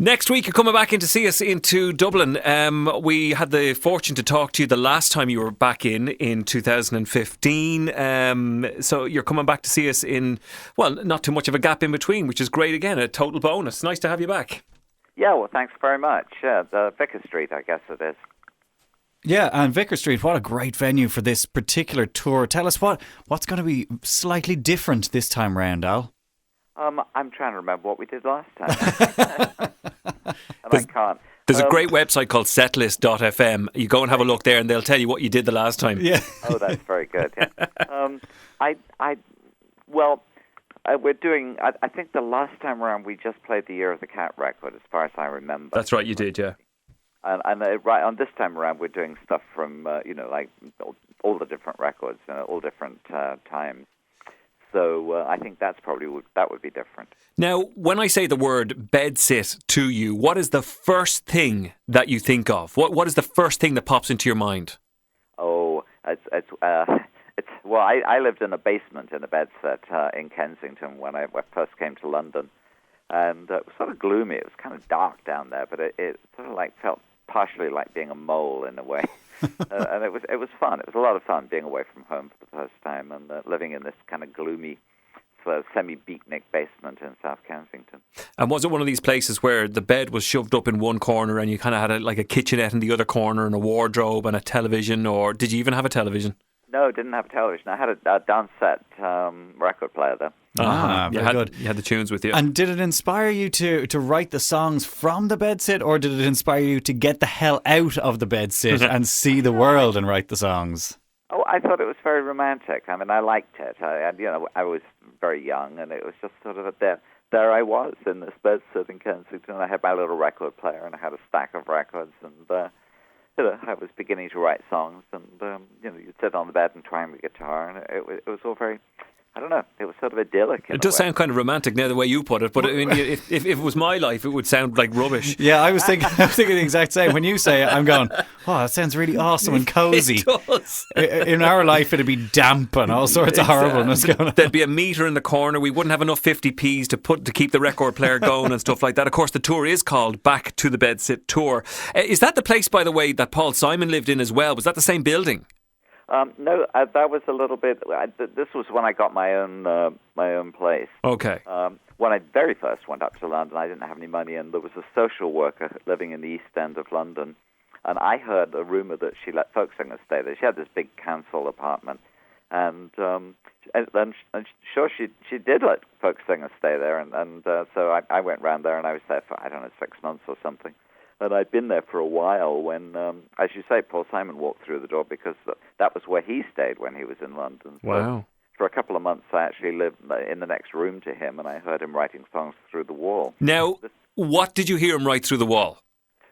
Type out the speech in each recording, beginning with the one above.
Next week, you're coming back in to see us into Dublin. We had the fortune to talk to you the last time you were back in 2015. So you're coming back to see us in, well, not too much of a gap in between, which is great again, a total bonus. Nice to have you back. Yeah, well, thanks very much. The Vicar Street, I guess it is. Yeah, and Vicar Street, what a great venue for this particular tour. Tell us what's going to be slightly different this time round, Al? I'm trying to remember what we did last time. I can't. There's a great website called setlist.fm. You go and have a look there and they'll tell you what you did the last time. Yeah. Oh, that's very good. Yeah. We're doing, I think the last time around we just played the Year of the Cat record, as far as I remember. That's right, you did, yeah. And right on this time around, we're doing stuff from, like all the different records, all different times. So I think that would be different. Now, when I say the word bedsit to you, what is the first thing that you think of? What is the first thing that pops into your mind? Oh, I lived in a basement in a bedsit in Kensington when I first came to London, and it was sort of gloomy. It was kind of dark down there, but it sort of like felt partially like being a mole in a way. And it was fun. It was a lot of fun being away from home for the first time and living in this kind of gloomy, sort of semi-beatnik basement in South Kensington. And was it one of these places where the bed was shoved up in one corner and you kind of had a kitchenette in the other corner and a wardrobe and a television, or did you even have a television? No, didn't have a television. I had a dance set record player there. Very good. You had the tunes with you. And did it inspire you to write the songs from the bedsit, or did it inspire you to get the hell out of the bedsit and see the world and write the songs? Oh, I thought it was very romantic. I mean, I liked it. I was very young, and it was just sort of there I was in this bedsit in Kensington. I had my little record player, and I had a stack of records, and I was beginning to write songs, and you'd sit on the bed and twang the guitar, and it was all very, I don't know, it was sort of idyllic. It does sound kind of romantic now the way you put it, but I mean, if it was my life, it would sound like rubbish. Yeah, I was thinking the exact same. When you say it, I'm going, oh, that sounds really awesome and cozy. It does. In our life, it'd be damp and all sorts of horribleness going on. There'd be a meter in the corner. We wouldn't have enough 50p's to keep the record player going and stuff like that. Of course, the tour is called Back to the Bedsit Tour. Is that the place, by the way, that Paul Simon lived in as well? Was that the same building? No, that was a little bit. This was when I got my own place. Okay. When I very first went up to London, I didn't have any money, and there was a social worker living in the East End of London, and I heard a rumor that she let folk singers stay there. She had this big council apartment, and sure she did let folk singers stay there, and so I went round there, and I was there for 6 months or something. And I'd been there for a while when, as you say, Paul Simon walked through the door because that was where he stayed when he was in London. So wow. For a couple of months, I actually lived in the next room to him, and I heard him writing songs through the wall. Now, what did you hear him write through the wall?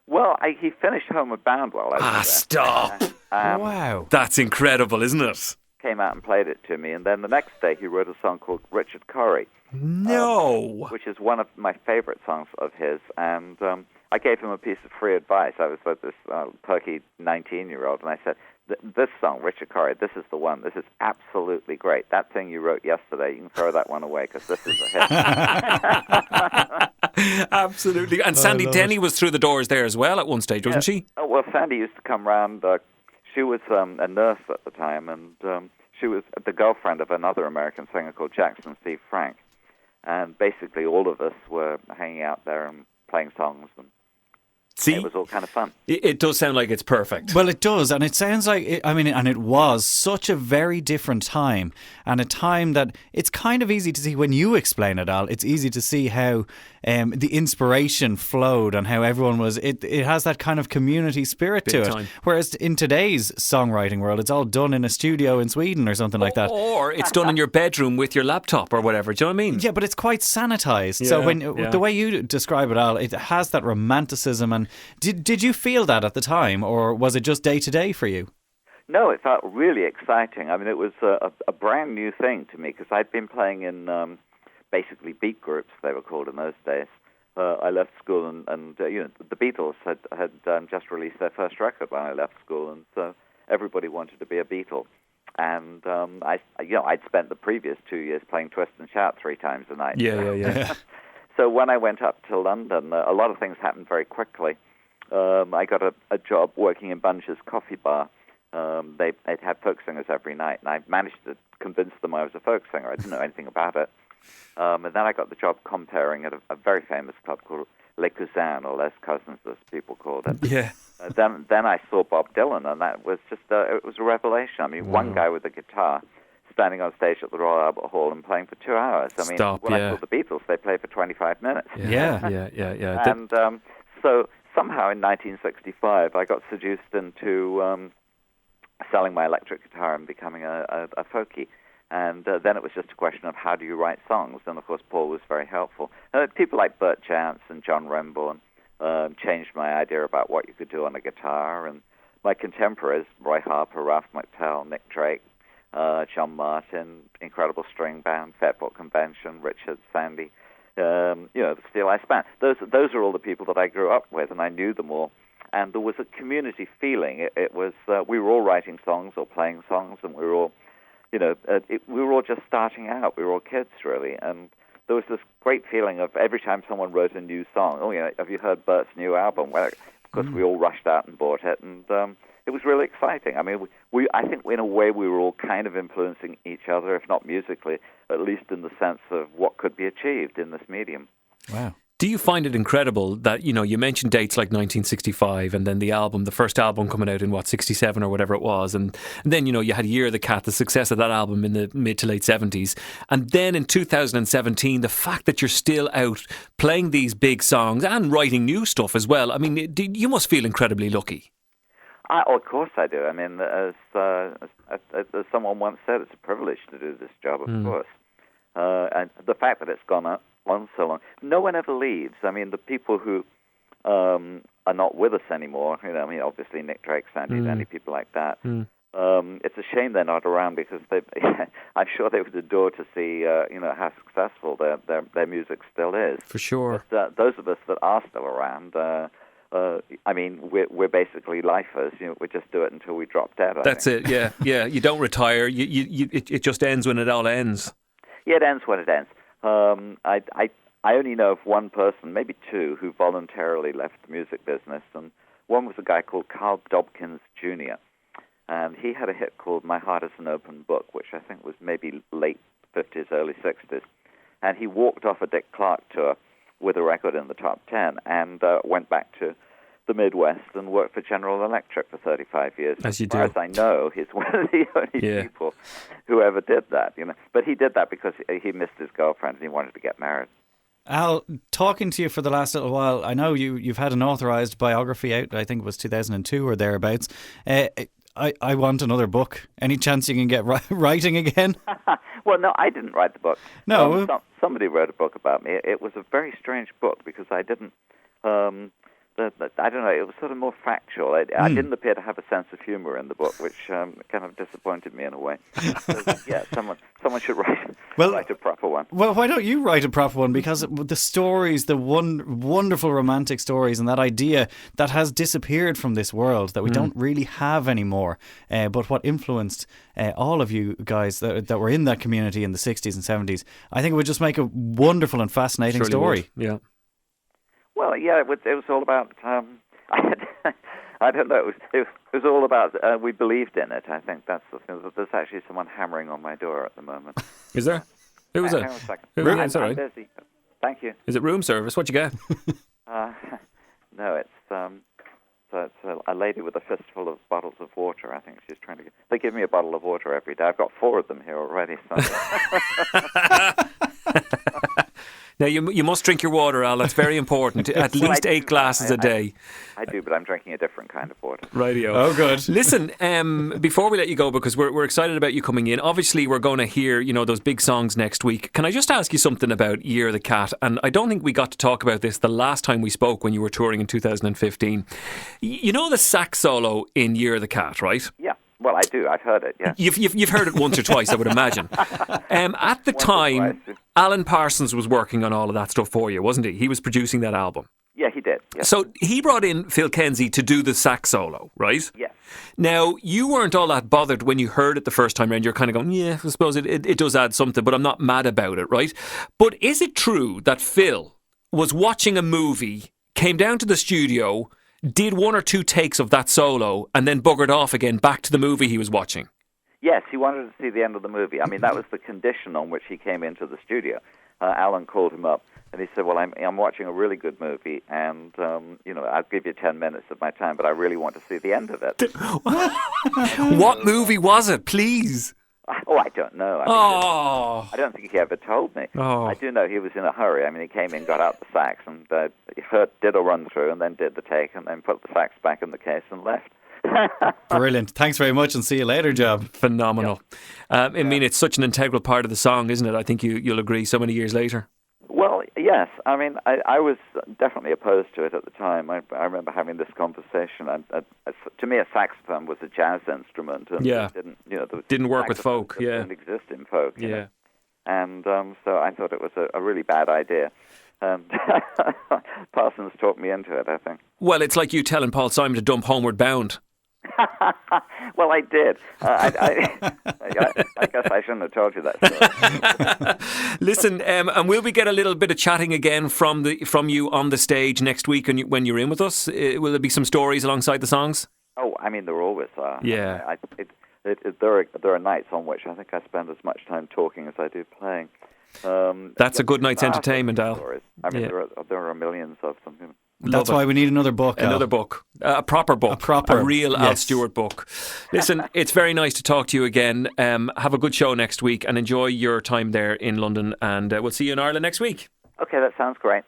Well, he finished Homeward Bound while I was there. Stop! Wow. That's incredible, isn't it? Came out and played it to me, and then the next day he wrote a song called Richard Corrie. No! Which is one of my favorite songs of his, and I gave him a piece of free advice. I was like this perky 19-year-old, and I said, this song, Richard Corrie, this is the one. This is absolutely great. That thing you wrote yesterday, you can throw that one away because this is a hit. Absolutely. And Sandy Denny was through the doors there as well at one stage, wasn't she? Oh, well, Sandy used to come round. She was a nurse at the time, and she was the girlfriend of another American singer called Jackson Steve Frank. And basically all of us were hanging out there and playing songs, and it was all kind of fun. It does sound like it's perfect. Well, it does, and it sounds like, and it was such a very different time, and a time that it's kind of easy to see when you explain it, Al. It's easy to see how the inspiration flowed and how everyone was. It has that kind of community spirit to it. Whereas in today's songwriting world, it's all done in a studio in Sweden or something like that, or it's done in your bedroom with your laptop or whatever. Do you know what I mean? Yeah, but it's quite sanitized. Yeah, so the way you describe it, Al, it has that romanticism. And did you feel that at the time, or was it just day to day for you? No, it felt really exciting. I mean, it was a brand new thing to me because I'd been playing in basically beat groups, they were called in those days. I left school, and the Beatles had just released their first record when I left school, and so everybody wanted to be a Beatle. And I'd spent the previous 2 years playing Twist and Shout 3 times a night. Yeah. So when I went up to London, a lot of things happened very quickly. I got a job working in Bunge's Coffee Bar. They'd have folk singers every night, and I managed to convince them I was a folk singer. I didn't know anything about it. And then I got the job comparing at a very famous club called Les Cousins, or Les Cousins, as people called it. Yeah. Then I saw Bob Dylan, and that was just it was a revelation. I mean, one guy with a guitar standing on stage at the Royal Albert Hall and playing for 2 hours. I mean, when I saw the Beatles, they played for 25 minutes. Yeah. And so somehow in 1965, I got seduced into selling my electric guitar and becoming a folkie. And then it was just a question of how do you write songs? And, of course, Paul was very helpful. People like Bert Chance and John Renbourn changed my idea about what you could do on a guitar. And my contemporaries, Roy Harper, Ralph McTell, Nick Drake, John Martin, incredible string band, Fairport Convention, Richard, Sandy, the Steel Ice Band. Those are all the people that I grew up with, and I knew them all. And there was a community feeling. It was we were all writing songs or playing songs, and we were all, we were all just starting out. We were all kids, really, and there was this great feeling of every time someone wrote a new song. Oh, have you heard Bert's new album? Well, of course, we all rushed out and bought it, and it was really exciting. I mean, I think in a way we were all kind of influencing each other, if not musically, at least in the sense of what could be achieved in this medium. Wow. Do you find it incredible that, you mentioned dates like 1965 and then the first album coming out in 67 or whatever it was, and then, you had Year of the Cat, the success of that album in the mid to late 70s, and then in 2017, the fact that you're still out playing these big songs and writing new stuff as well. I mean, you must feel incredibly lucky. Of course I do. I mean, as someone once said, it's a privilege to do this job, of course. And the fact that it's gone on so long. No one ever leaves. I mean, the people who are not with us anymore, obviously Nick Drake, Sandy, Danny, people like that. It's a shame they're not around because I'm sure they would adore to see, how successful their music still is. For sure. But those of us that are still around, we're basically lifers. We just do it until we drop dead. That's it. Yeah. You don't retire. It just ends when it all ends. Yeah, it ends when it ends. I only know of one person, maybe two, who voluntarily left the music business, and one was a guy called Carl Dobkins Jr., and he had a hit called My Heart is an Open Book, which I think was maybe late 50s, early 60s, and he walked off a Dick Clark tour with a record in the top 10 and went back to the Midwest and worked for General Electric for 35 years. As you do. As far as I know, he's one of the only people who ever did that. But he did that because he missed his girlfriend and he wanted to get married. Al, talking to you for the last little while, I know you've had an authorised biography out, I think it was 2002 or thereabouts. I want another book. Any chance you can get writing again? Well, no, I didn't write the book. No. Somebody wrote a book about me. It was a very strange book because I didn't... I don't know, it was sort of more factual. I didn't appear to have a sense of humor in the book, which kind of disappointed me in a way. So, someone should write a proper one. Well, why don't you write a proper one? Because the stories, the wonderful romantic stories and that idea that has disappeared from this world that we don't really have anymore, but what influenced all of you guys that were in that community in the 60s and 70s, I think it would just make a wonderful and fascinating story. Would. Yeah. Well, yeah, it was all about. I don't know. It was all about. We believed in it. I think that's the thing. There's actually someone hammering on my door at the moment. Is there? Who was it? Hang on a second. I'm busy. Thank you. Is it room service? What you get? No, it's a lady with a fistful of bottles of water. I think she's trying to. They give me a bottle of water every day. I've got 4 of them here already. Now, you must drink your water, Al. That's very important. At least 8 glasses a day. I do, but I'm drinking a different kind of water. Rightio. Oh, good. Listen, before we let you go, because we're excited about you coming in, obviously we're going to hear, those big songs next week. Can I just ask you something about Year of the Cat? And I don't think we got to talk about this the last time we spoke when you were touring in 2015. You know the sax solo in Year of the Cat, right? Yeah. Well, I do. I've heard it, yeah. You've heard it once or twice, I would imagine. At the time, Alan Parsons was working on all of that stuff for you, wasn't he? He was producing that album. Yeah, he did. Yeah. So he brought in Phil Kenzie to do the sax solo, right? Yeah. Now, you weren't all that bothered when you heard it the first time around. You're kind of going, I suppose it does add something, but I'm not mad about it, right? But is it true that Phil was watching a movie, came down to the studio, did 1 or 2 takes of that solo, and then buggered off again back to the movie he was watching. Yes, he wanted to see the end of the movie. I mean, that was the condition on which he came into the studio. Alan called him up, and he said, well, I'm watching a really good movie, and, I'll give you 10 minutes of my time, but I really want to see the end of it. What movie was it, please? Oh, I don't know. I don't think he ever told me. Oh. I do know he was in a hurry. I mean, he came in, got out the sax, and did a run-through, and then did the take, and then put the sax back in the case and left. Brilliant. Thanks very much, and see you later, Job. Phenomenal. I mean, it's such an integral part of the song, isn't it? I think you'll agree so many years later. Well, yes. I mean, I was definitely opposed to it at the time. I remember having this conversation. To me, a saxophone was a jazz instrument, and it didn't work with folk. Yeah, didn't exist in folk. Yeah, you know? And so I thought it was a really bad idea. And Parsons talked me into it, I think. Well, it's like you telling Paul Simon to dump Homeward Bound. Well, I did. I guess I shouldn't have told you that story. Listen, and will we get a little bit of chatting again from you on the stage next week when you're in with us? Will there be some stories alongside the songs? Oh, I mean, there always are. Yeah. There are nights on which I think I spend as much time talking as I do playing. That's a good night's entertainment, Al. Stories. I mean, there are millions of them. That's why we need another book. Al. Another book. A proper book. A real Al Stewart book. Listen, it's very nice to talk to you again. Have a good show next week and enjoy your time there in London. And we'll see you in Ireland next week. Okay, that sounds great.